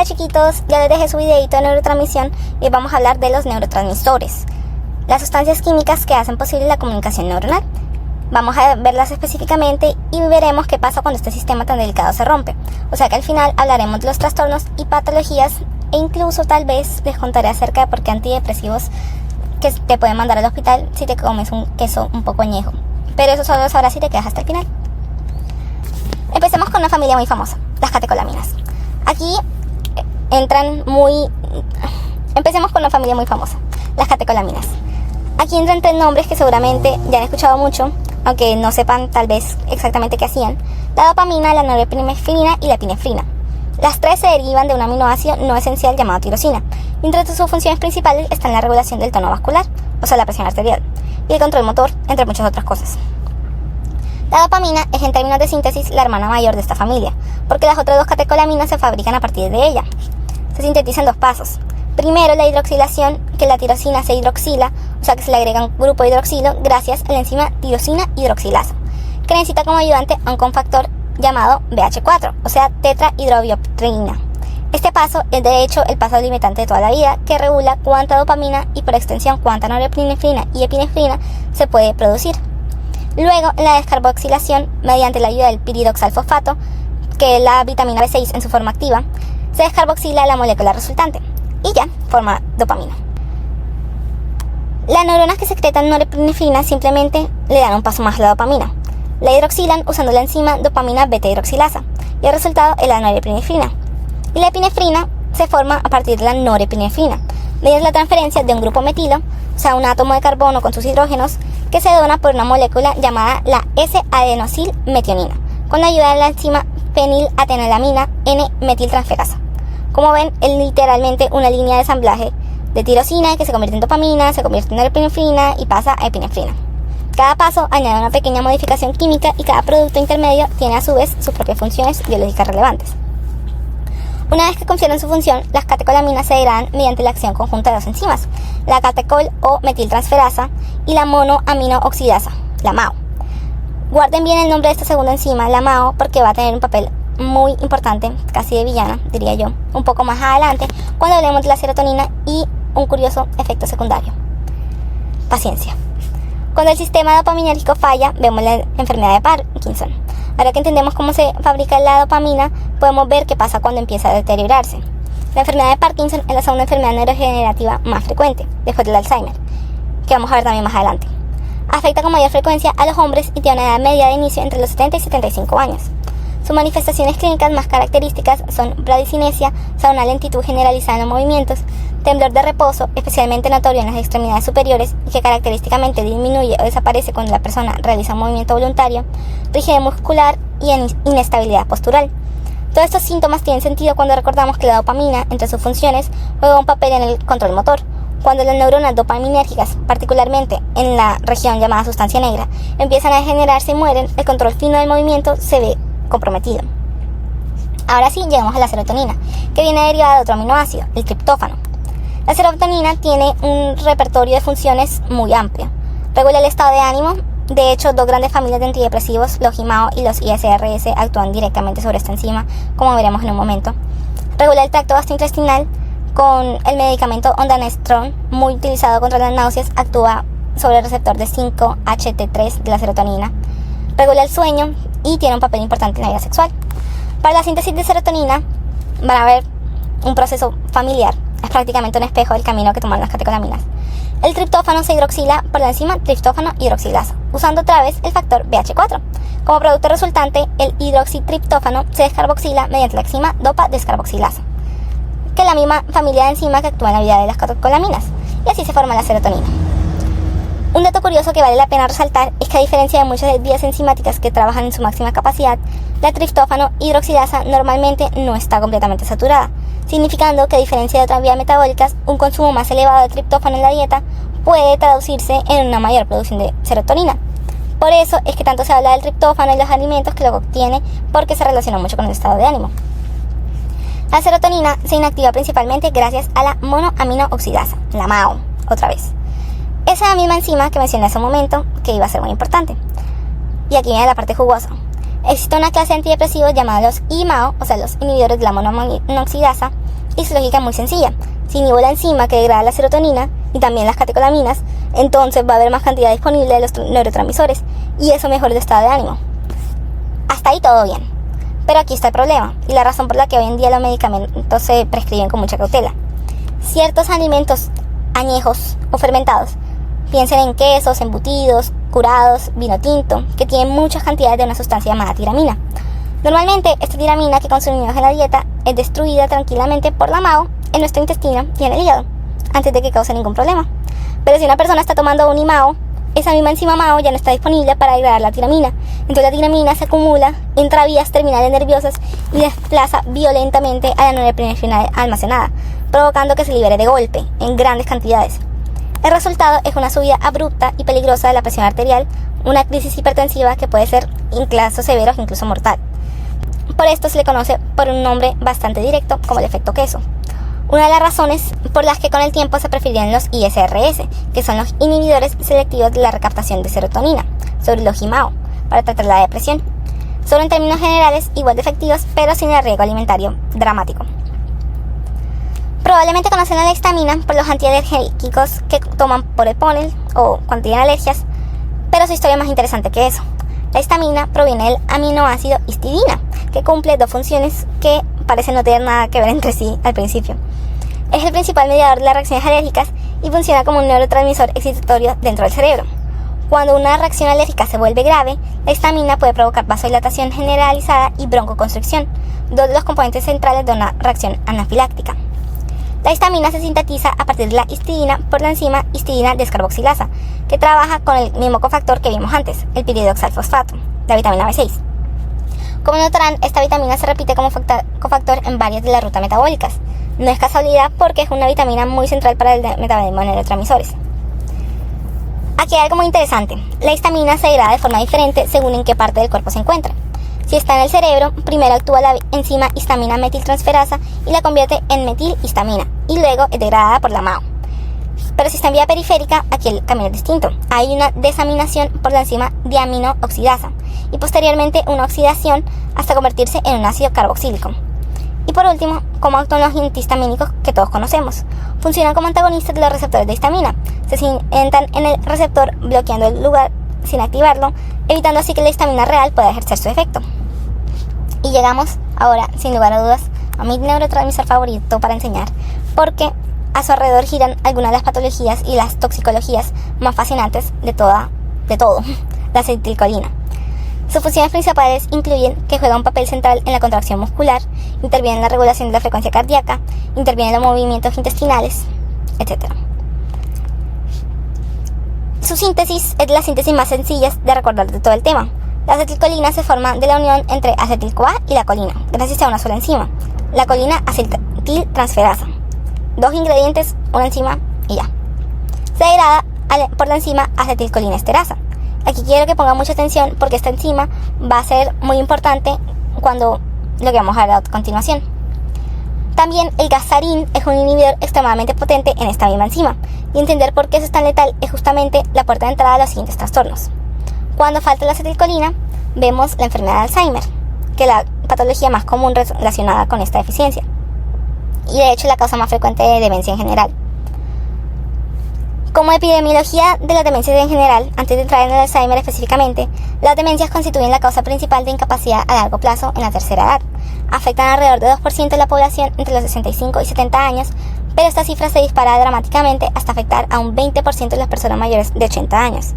Hola chiquitos, ya les dejé su videito de neurotransmisión y hoy vamos a hablar de los neurotransmisores, las sustancias químicas que hacen posible la comunicación neuronal. Vamos a verlas específicamente y veremos qué pasa cuando este sistema tan delicado se rompe. O sea que al final hablaremos de los trastornos y patologías e incluso tal vez les contaré acerca de por qué antidepresivos que te pueden mandar al hospital si te comes un queso un poco añejo. Pero eso solo lo sabrás si te quedas hasta el final. Empecemos con una familia muy famosa, las catecolaminas. Aquí Empecemos con una familia muy famosa, las catecolaminas. Aquí entran tres nombres que seguramente ya han escuchado mucho, aunque no sepan tal vez exactamente qué hacían: la dopamina, la norepinefrina y la epinefrina. Las tres se derivan de un aminoácido no esencial llamado tirosina. Entre sus funciones principales están la regulación del tono vascular, o sea la presión arterial, y el control motor, entre muchas otras cosas. La dopamina es, en términos de síntesis, la hermana mayor de esta familia, porque las otras dos catecolaminas se fabrican a partir de ella. Se sintetiza en dos pasos. Primero, la hidroxilación, que la tirosina se hidroxila, o sea que se le agrega un grupo de hidroxilo gracias a la enzima tirosina hidroxilasa, que necesita como ayudante a un cofactor llamado BH4, o sea tetrahidrobiopteína. Este paso es de hecho el paso limitante de toda la vida, que regula cuánta dopamina y por extensión cuánta norepinefrina y epinefrina se puede producir. Luego, la descarboxilación, mediante la ayuda del piridoxalfosfato, que es la vitamina B6 en su forma activa, se descarboxila la molécula resultante y ya forma dopamina. Las neuronas que secretan norepinefrina simplemente le dan un paso más a la dopamina. La hidroxilan usando la enzima dopamina beta-hidroxilasa y el resultado es la norepinefrina. Y la epinefrina se forma a partir de la norepinefrina, mediante la transferencia de un grupo metilo, o sea un átomo de carbono con sus hidrógenos, que se dona por una molécula llamada la S-adenosilmetionina, con la ayuda de la enzima fenilatenolamina N-metiltransferasa. Como ven, es literalmente una línea de ensamblaje de tirosina que se convierte en dopamina, se convierte en norepinefrina y pasa a epinefrina. Cada paso añade una pequeña modificación química y cada producto intermedio tiene a su vez sus propias funciones biológicas relevantes. Una vez que confieren su función, las catecolaminas se degradan mediante la acción conjunta de dos enzimas, la catecol o metiltransferasa y la monoaminooxidasa, la MAO. Guarden bien el nombre de esta segunda enzima, la MAO, porque va a tener un papel muy importante, casi de villana, diría yo, un poco más adelante, cuando hablemos de la serotonina y un curioso efecto secundario. Paciencia. Cuando el sistema dopaminérgico falla, vemos la enfermedad de Parkinson. Ahora que entendemos cómo se fabrica la dopamina, podemos ver qué pasa cuando empieza a deteriorarse. La enfermedad de Parkinson es la segunda enfermedad neurodegenerativa más frecuente, después del Alzheimer, que vamos a ver también más adelante. Afecta con mayor frecuencia a los hombres y tiene una edad media de inicio entre los 70 y 75 años. Sus manifestaciones clínicas más características son bradicinesia, o sea una lentitud generalizada en los movimientos, temblor de reposo, especialmente notorio en las extremidades superiores y que característicamente disminuye o desaparece cuando la persona realiza un movimiento voluntario, rigidez muscular y inestabilidad postural. Todos estos síntomas tienen sentido cuando recordamos que la dopamina, entre sus funciones, juega un papel en el control motor. Cuando las neuronas dopaminérgicas, particularmente en la región llamada sustancia negra, empiezan a degenerarse y mueren, el control fino del movimiento se ve comprometido. Ahora sí, llegamos a la serotonina, que viene derivada de otro aminoácido, el triptófano. La serotonina tiene un repertorio de funciones muy amplio. Regula el estado de ánimo. De hecho, dos grandes familias de antidepresivos, los IMAO y los ISRS, actúan directamente sobre esta enzima, como veremos en un momento. Regula el tracto gastrointestinal. Con el medicamento ondansetron, muy utilizado contra las náuseas, actúa sobre el receptor de 5-HT3 de la serotonina. Regula el sueño y tiene un papel importante en la vida sexual. Para la síntesis de serotonina van a ver un proceso familiar. Es prácticamente un espejo del camino que toman las catecolaminas. El triptófano se hidroxila por la enzima triptófano hidroxilasa, usando otra vez el factor BH4. Como producto resultante, el hidroxitriptófano se descarboxila mediante la enzima dopa-descarboxilasa, que es la misma familia de enzimas que actúa en la vida de las catecolaminas, y así se forma la serotonina. Un dato curioso que vale la pena resaltar es que, a diferencia de muchas vías enzimáticas que trabajan en su máxima capacidad, la triptófano hidroxilasa normalmente no está completamente saturada, significando que, a diferencia de otras vías metabólicas, un consumo más elevado de triptófano en la dieta puede traducirse en una mayor producción de serotonina. Por eso es que tanto se habla del triptófano y los alimentos que lo obtiene, porque se relaciona mucho con el estado de ánimo. La serotonina se inactiva principalmente gracias a la monoaminooxidasa, la MAO, otra vez. Esa misma enzima que mencioné hace un momento, que iba a ser muy importante. Y aquí viene la parte jugosa. Existe una clase de antidepresivos llamados los IMAO, o sea los inhibidores de la monoaminoxidasa, y su lógica es muy sencilla. Si inhibo la enzima que degrada la serotonina y también las catecolaminas, entonces va a haber más cantidad disponible de los neurotransmisores y eso mejora el estado de ánimo. Hasta ahí todo bien. Pero aquí está el problema y la razón por la que hoy en día los medicamentos se prescriben con mucha cautela. Ciertos alimentos añejos o fermentados, piensen en quesos, embutidos, curados, vino tinto, que tienen muchas cantidades de una sustancia llamada tiramina. Normalmente esta tiramina que consumimos en la dieta es destruida tranquilamente por la MAO en nuestro intestino y en el hígado, antes de que cause ningún problema. Pero si una persona está tomando un IMAO, esa misma enzima MAO ya no está disponible para degradar la tiramina. Entonces la tiramina se acumula entre vías terminales nerviosas y desplaza violentamente a la norepinefrina almacenada, provocando que se libere de golpe, en grandes cantidades. El resultado es una subida abrupta y peligrosa de la presión arterial, una crisis hipertensiva que puede ser en casos severos incluso mortal. Por esto se le conoce por un nombre bastante directo como el efecto queso. Una de las razones por las que con el tiempo se prefieren los ISRS, que son los inhibidores selectivos de la recaptación de serotonina, sobre los IMAO, para tratar la depresión. Son en términos generales igual de efectivos, pero sin el riesgo alimentario dramático. Probablemente conocen la histamina por los antialergénicos que toman por el pólen o cuando tienen alergias, pero su historia es más interesante que eso. La histamina proviene del aminoácido histidina, que cumple dos funciones que parecen no tener nada que ver entre sí al principio. Es el principal mediador de las reacciones alérgicas y funciona como un neurotransmisor excitatorio dentro del cerebro. Cuando una reacción alérgica se vuelve grave, la histamina puede provocar vasodilatación generalizada y broncoconstricción, dos de los componentes centrales de una reacción anafiláctica. La histamina se sintetiza a partir de la histidina por la enzima histidina descarboxilasa, que trabaja con el mismo cofactor que vimos antes, el piridoxalfosfato, la vitamina B6. Como notarán, esta vitamina se repite como cofactor en varias de las rutas metabólicas. No es casualidad porque es una vitamina muy central para el metabolismo de neurotransmisores. Aquí hay algo muy interesante. La histamina se degrada de forma diferente según en qué parte del cuerpo se encuentra. Si está en el cerebro, primero actúa la enzima histamina metiltransferasa y la convierte en metilhistamina, y luego es degradada por la MAO. Pero si está en vía periférica, aquí el camino es distinto. Hay una desaminación por la enzima diaminooxidasa y posteriormente una oxidación hasta convertirse en un ácido carboxílico. Y por último, ¿cómo actúan los antihistamínicos que todos conocemos? Funcionan como antagonistas de los receptores de histamina. Se sientan en el receptor bloqueando el lugar sin activarlo, evitando así que la histamina real pueda ejercer su efecto. Y llegamos ahora, sin lugar a dudas, a mi neurotransmisor favorito para enseñar, porque a su alrededor giran algunas de las patologías y las toxicologías más fascinantes de todo, la acetilcolina. Sus funciones principales incluyen que juega un papel central en la contracción muscular, interviene en la regulación de la frecuencia cardíaca, interviene en los movimientos intestinales, etc. Su síntesis es de las síntesis más sencillas de recordar de todo el tema. La acetilcolina se forma de la unión entre acetil-CoA y la colina, gracias a una sola enzima, la colina acetiltransferasa. Dos ingredientes, una enzima y ya. Se degrada por la enzima acetilcolinesterasa. Aquí quiero que pongan mucha atención porque esta enzima va a ser muy importante cuando lo que vamos a ver a continuación. También el gazarin es un inhibidor extremadamente potente en esta misma enzima, y entender por qué eso es tan letal es justamente la puerta de entrada a los siguientes trastornos. Cuando falta la acetilcolina, vemos la enfermedad de Alzheimer, que es la patología más común relacionada con esta deficiencia, y de hecho la causa más frecuente de demencia en general. Como epidemiología de las demencias en general, antes de entrar en el Alzheimer específicamente, las demencias constituyen la causa principal de incapacidad a largo plazo en la tercera edad. Afectan alrededor de 2% de la población entre los 65 y 70 años, pero esta cifra se dispara dramáticamente hasta afectar a un 20% de las personas mayores de 80 años.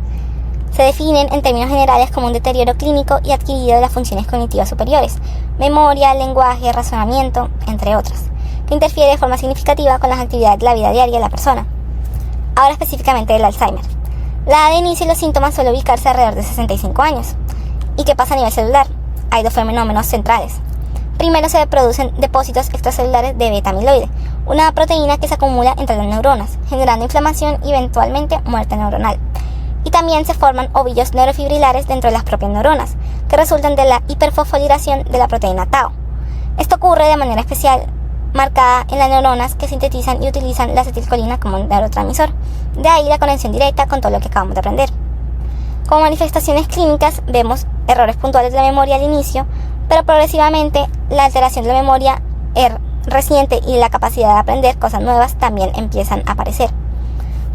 Se definen en términos generales como un deterioro clínico y adquirido de las funciones cognitivas superiores, memoria, lenguaje, razonamiento, entre otras, que interfiere de forma significativa con las actividades de la vida diaria de la persona. Ahora específicamente del Alzheimer. La edad de inicio y los síntomas suele ubicarse alrededor de 65 años. ¿Y qué pasa a nivel celular? Hay dos fenómenos centrales. Primero, se producen depósitos extracelulares de beta-amiloide, una proteína que se acumula entre las neuronas, generando inflamación y eventualmente muerte neuronal. Y también se forman ovillos neurofibrilares dentro de las propias neuronas, que resultan de la hiperfosforilación de la proteína tau. Esto ocurre de manera especial marcada en las neuronas que sintetizan y utilizan la acetilcolina como un neurotransmisor. De ahí la conexión directa con todo lo que acabamos de aprender. Como manifestaciones clínicas vemos errores puntuales de la memoria al inicio, pero progresivamente la alteración de la memoria reciente y la capacidad de aprender cosas nuevas también empiezan a aparecer.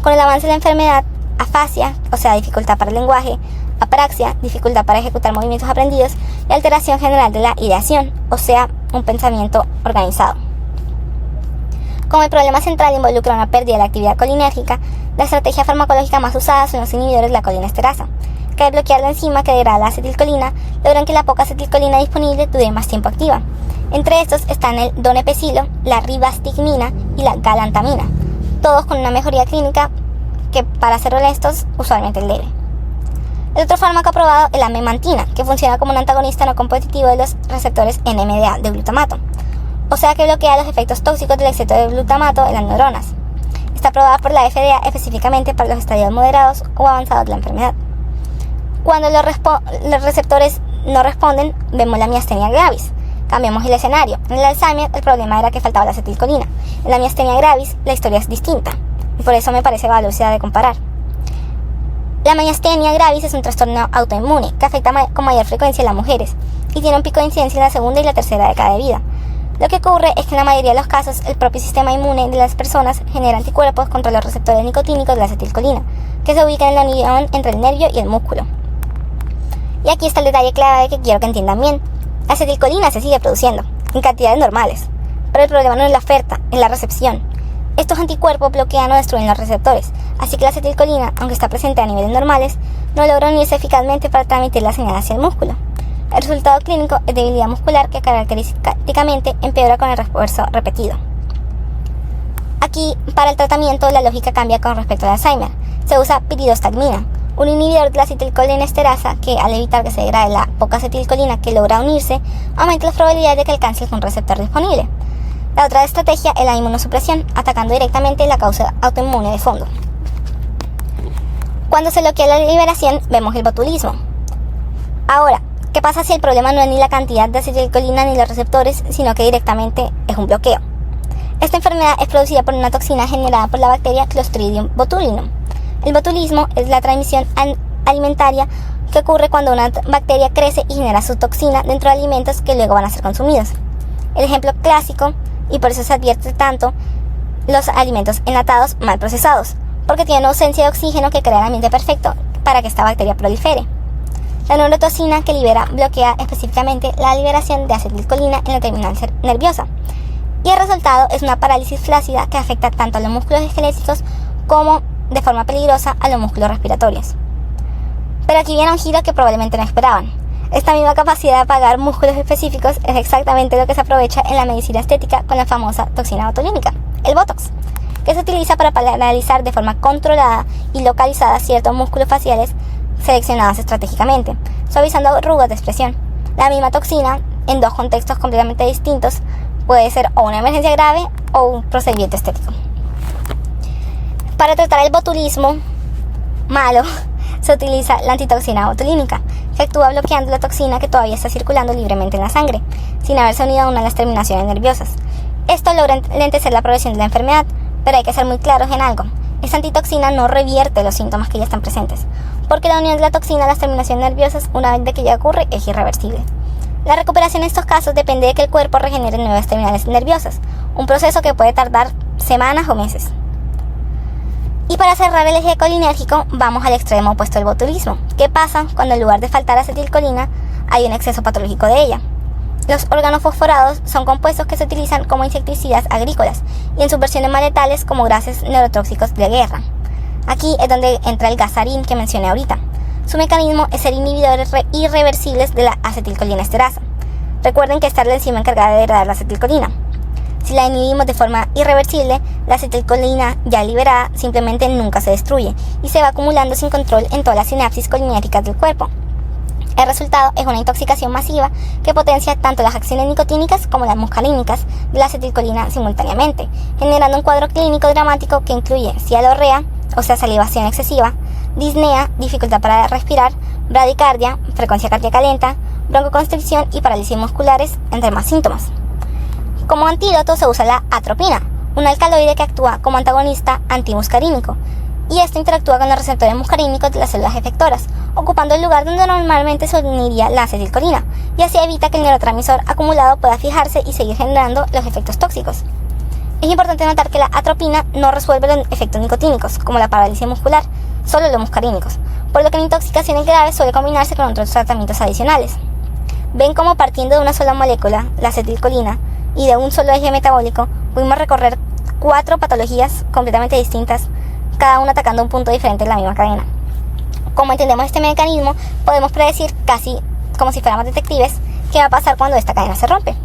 Con el avance de la enfermedad, afasia, o sea, dificultad para el lenguaje, apraxia, dificultad para ejecutar movimientos aprendidos, y alteración general de la ideación, o sea, un pensamiento organizado. Como el problema central involucra una pérdida de la actividad colinérgica, la estrategia farmacológica más usada son los inhibidores de la colinesterasa, que al bloquear la enzima que degrada la acetilcolina, logran que la poca acetilcolina disponible dure más tiempo activa. Entre estos están el donepezilo, la ribastigmina y la galantamina, todos con una mejoría clínica que, para ser honestos, usualmente es leve. El otro fármaco aprobado es la memantina, que funciona como un antagonista no competitivo de los receptores NMDA de glutamato, o sea que bloquea los efectos tóxicos del exceso de glutamato en las neuronas. Está aprobada por la FDA específicamente para los estadios moderados o avanzados de la enfermedad. Cuando los receptores no responden, vemos la miastenia gravis. Cambiamos el escenario. En el Alzheimer el problema era que faltaba la acetilcolina. En la miastenia gravis la historia es distinta, y por eso me parece valiosa de comparar. La miastenia gravis es un trastorno autoinmune que afecta con mayor frecuencia a las mujeres y tiene un pico de incidencia en la segunda y la tercera década de vida. Lo que ocurre es que en la mayoría de los casos el propio sistema inmune de las personas genera anticuerpos contra los receptores nicotínicos de la acetilcolina, que se ubican en la unión entre el nervio y el músculo. Y aquí está el detalle clave que quiero que entiendan bien. La acetilcolina se sigue produciendo, en cantidades normales, pero el problema no es la oferta, es la recepción. Estos anticuerpos bloquean o destruyen los receptores, así que la acetilcolina, aunque está presente a niveles normales, no logra unirse eficazmente para transmitir la señal hacia el músculo. El resultado clínico es debilidad muscular que característicamente empeora con el refuerzo repetido. Aquí, para el tratamiento, la lógica cambia con respecto al Alzheimer. Se usa piridostigmina, un inhibidor de la acetilcolinesterasa que, al evitar que se degrade la poca acetilcolina que logra unirse, aumenta las probabilidades de que alcance un receptor disponible. La otra estrategia es la inmunosupresión, atacando directamente la causa autoinmune de fondo. Cuando se bloquea la liberación, vemos el botulismo. Ahora, ¿qué pasa si el problema no es ni la cantidad de acetilcolina ni los receptores, sino que directamente es un bloqueo? Esta enfermedad es producida por una toxina generada por la bacteria Clostridium botulinum. El botulismo es la transmisión alimentaria que ocurre cuando una bacteria crece y genera su toxina dentro de alimentos que luego van a ser consumidos. El ejemplo clásico, y por eso se advierte tanto, los alimentos enlatados mal procesados, porque tienen ausencia de oxígeno que crea el ambiente perfecto para que esta bacteria prolifere. La neurotoxina que libera bloquea específicamente la liberación de acetilcolina en la terminal nerviosa, y el resultado es una parálisis flácida que afecta tanto a los músculos esqueléticos como, de forma peligrosa, a los músculos respiratorios. Pero aquí viene un giro que probablemente no esperaban. Esta misma capacidad de apagar músculos específicos es exactamente lo que se aprovecha en la medicina estética con la famosa toxina botulínica, el Botox, que se utiliza para paralizar de forma controlada y localizada ciertos músculos faciales seleccionados estratégicamente, suavizando arrugas de expresión. La misma toxina, en dos contextos completamente distintos, puede ser o una emergencia grave o un procedimiento estético. Para tratar el botulismo malo, se utiliza la antitoxina botulínica, que actúa bloqueando la toxina que todavía está circulando libremente en la sangre, sin haberse unido a una de las terminaciones nerviosas. Esto logra lentecer la progresión de la enfermedad, pero hay que ser muy claros en algo. Esta antitoxina no revierte los síntomas que ya están presentes, porque la unión de la toxina a las terminaciones nerviosas, una vez que ya ocurre, es irreversible. La recuperación en estos casos depende de que el cuerpo regenere nuevas terminales nerviosas, un proceso que puede tardar semanas o meses. Y para cerrar el eje colinérgico, vamos al extremo opuesto del botulismo. ¿Qué pasa cuando en lugar de faltar acetilcolina hay un exceso patológico de ella? Los organofosforados son compuestos que se utilizan como insecticidas agrícolas y en sus versiones más letales como gases neurotóxicos de guerra. Aquí es donde entra el gasarín que mencioné ahorita. Su mecanismo es ser inhibidores irreversibles de la acetilcolinesterasa. Recuerden que esta es la enzima encargada de degradar la acetilcolina. Si la inhibimos de forma irreversible, la acetilcolina ya liberada simplemente nunca se destruye y se va acumulando sin control en todas las sinapsis colinérgicas del cuerpo. El resultado es una intoxicación masiva que potencia tanto las acciones nicotínicas como las muscarínicas de la acetilcolina simultáneamente, generando un cuadro clínico dramático que incluye cialorrea, o sea salivación excesiva, disnea, dificultad para respirar, bradicardia, frecuencia cardíaca lenta, broncoconstricción y parálisis musculares, entre más síntomas. Como antídoto se usa la atropina, un alcaloide que actúa como antagonista antimuscarínico y esto interactúa con los receptores muscarínicos de las células efectoras, ocupando el lugar donde normalmente se uniría la acetilcolina, y así evita que el neurotransmisor acumulado pueda fijarse y seguir generando los efectos tóxicos. Es importante notar que la atropina no resuelve los efectos nicotínicos, como la parálisis muscular, solo los muscarínicos, por lo que en intoxicaciones graves suele combinarse con otros tratamientos adicionales. Ven cómo partiendo de una sola molécula, la acetilcolina, y de un solo eje metabólico, pudimos recorrer 4 patologías completamente distintas, cada una atacando un punto diferente en la misma cadena. Como entendemos este mecanismo, podemos predecir, casi como si fuéramos detectives, qué va a pasar cuando esta cadena se rompe.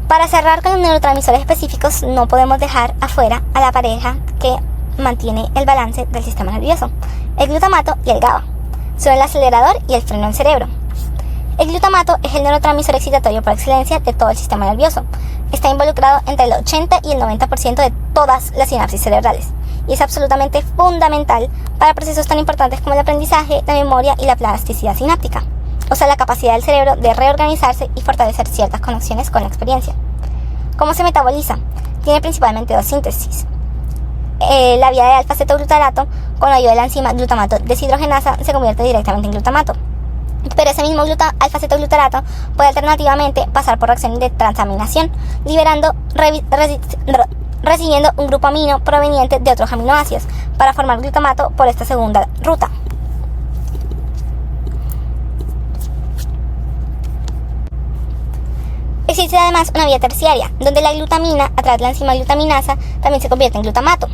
Para cerrar con los neurotransmisores específicos, no podemos dejar afuera a la pareja que mantiene el balance del sistema nervioso, el glutamato y el GABA. Son el acelerador y el freno del cerebro. El glutamato es el neurotransmisor excitatorio por excelencia de todo el sistema nervioso. Está involucrado entre el 80 y el 90% de todas las sinapsis cerebrales y es absolutamente fundamental para procesos tan importantes como el aprendizaje, la memoria y la plasticidad sináptica, o sea, la capacidad del cerebro de reorganizarse y fortalecer ciertas conexiones con la experiencia. ¿Cómo se metaboliza? Tiene principalmente 2 síntesis. La vía de alfa-cetoglutarato, con la ayuda de la enzima glutamato deshidrogenasa, se convierte directamente en glutamato. Pero ese mismo alfa-cetoglutarato puede alternativamente pasar por reacciones de transaminación, recibiendo un grupo amino proveniente de otros aminoácidos para formar glutamato por esta segunda ruta. Existe además una vía terciaria, donde la glutamina, a través de la enzima glutaminasa, también se convierte en glutamato.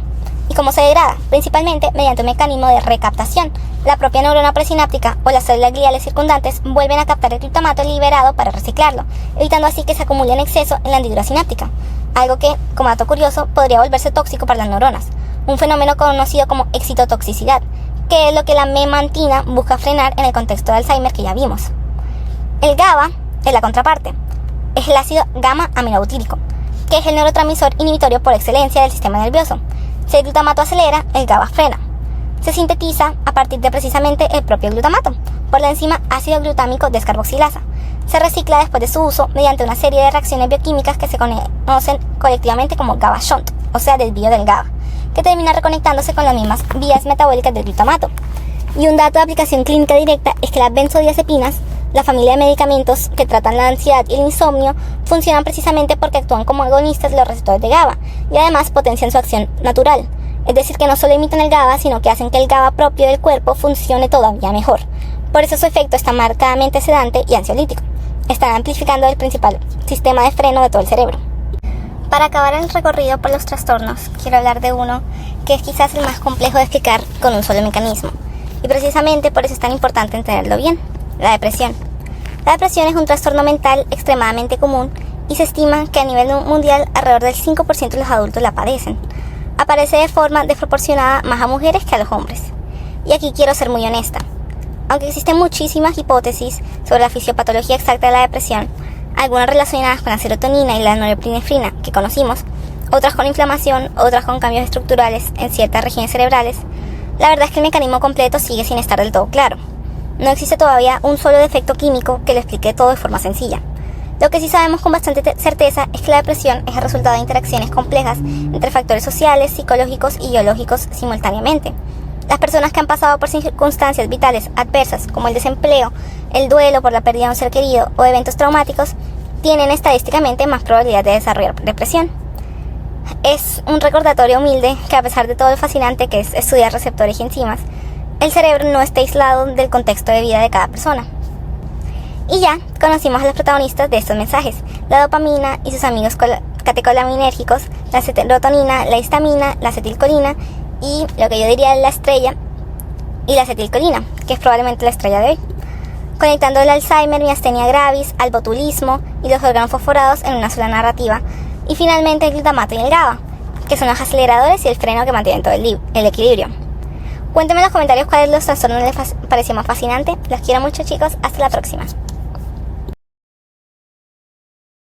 ¿Y cómo se degrada? Principalmente mediante un mecanismo de recaptación. La propia neurona presináptica o las células gliales circundantes vuelven a captar el glutamato liberado para reciclarlo, evitando así que se acumule en exceso en la hendidura sináptica, algo que, como dato curioso, podría volverse tóxico para las neuronas, un fenómeno conocido como excitotoxicidad, que es lo que la memantina busca frenar en el contexto de Alzheimer que ya vimos. El GABA es la contraparte. Es el ácido gamma-aminobutírico, que es el neurotransmisor inhibitorio por excelencia del sistema nervioso. Si el glutamato acelera, el GABA frena. Se sintetiza a partir de precisamente el propio glutamato, por la enzima ácido glutámico descarboxilasa. Se recicla después de su uso mediante una serie de reacciones bioquímicas que se conocen colectivamente como GABA shunt, o sea, desvío del GABA, que termina reconectándose con las mismas vías metabólicas del glutamato. Y un dato de aplicación clínica directa es que las benzodiazepinas, la familia de medicamentos que tratan la ansiedad y el insomnio, funcionan precisamente porque actúan como agonistas de los receptores de GABA y además potencian su acción natural. Es decir, que no solo imitan el GABA, sino que hacen que el GABA propio del cuerpo funcione todavía mejor. Por eso su efecto está marcadamente sedante y ansiolítico. Están amplificando el principal sistema de freno de todo el cerebro. Para acabar el recorrido por los trastornos, quiero hablar de uno que es quizás el más complejo de explicar con un solo mecanismo. Y precisamente por eso es tan importante entenderlo bien: la depresión. La depresión es un trastorno mental extremadamente común y se estima que a nivel mundial alrededor del 5% de los adultos la padecen. Aparece de forma desproporcionada más a mujeres que a los hombres. Y aquí quiero ser muy honesta. Aunque existen muchísimas hipótesis sobre la fisiopatología exacta de la depresión, algunas relacionadas con la serotonina y la norepinefrina que conocimos, otras con inflamación, otras con cambios estructurales en ciertas regiones cerebrales, la verdad es que el mecanismo completo sigue sin estar del todo claro. No existe todavía un solo defecto químico que lo explique todo de forma sencilla. Lo que sí sabemos con bastante certeza es que la depresión es el resultado de interacciones complejas entre factores sociales, psicológicos y biológicos simultáneamente. Las personas que han pasado por circunstancias vitales adversas como el desempleo, el duelo por la pérdida de un ser querido o eventos traumáticos tienen estadísticamente más probabilidad de desarrollar depresión. Es un recordatorio humilde que, a pesar de todo lo fascinante que es estudiar receptores y enzimas, el cerebro no está aislado del contexto de vida de cada persona. Y ya conocimos a los protagonistas de estos mensajes: la dopamina y sus amigos catecolaminérgicos, la serotonina, la histamina, la acetilcolina y lo que yo diría la estrella, y la acetilcolina, que es probablemente la estrella de hoy, conectando el Alzheimer, miastenia gravis, al botulismo y los órganos fosforados en una sola narrativa, y finalmente el glutamato y el GABA, que son los aceleradores y el freno que mantienen todo el equilibrio. Cuéntenme en los comentarios cuáles de los trastornos les pareció más fascinante. Los quiero mucho, chicos. Hasta la próxima.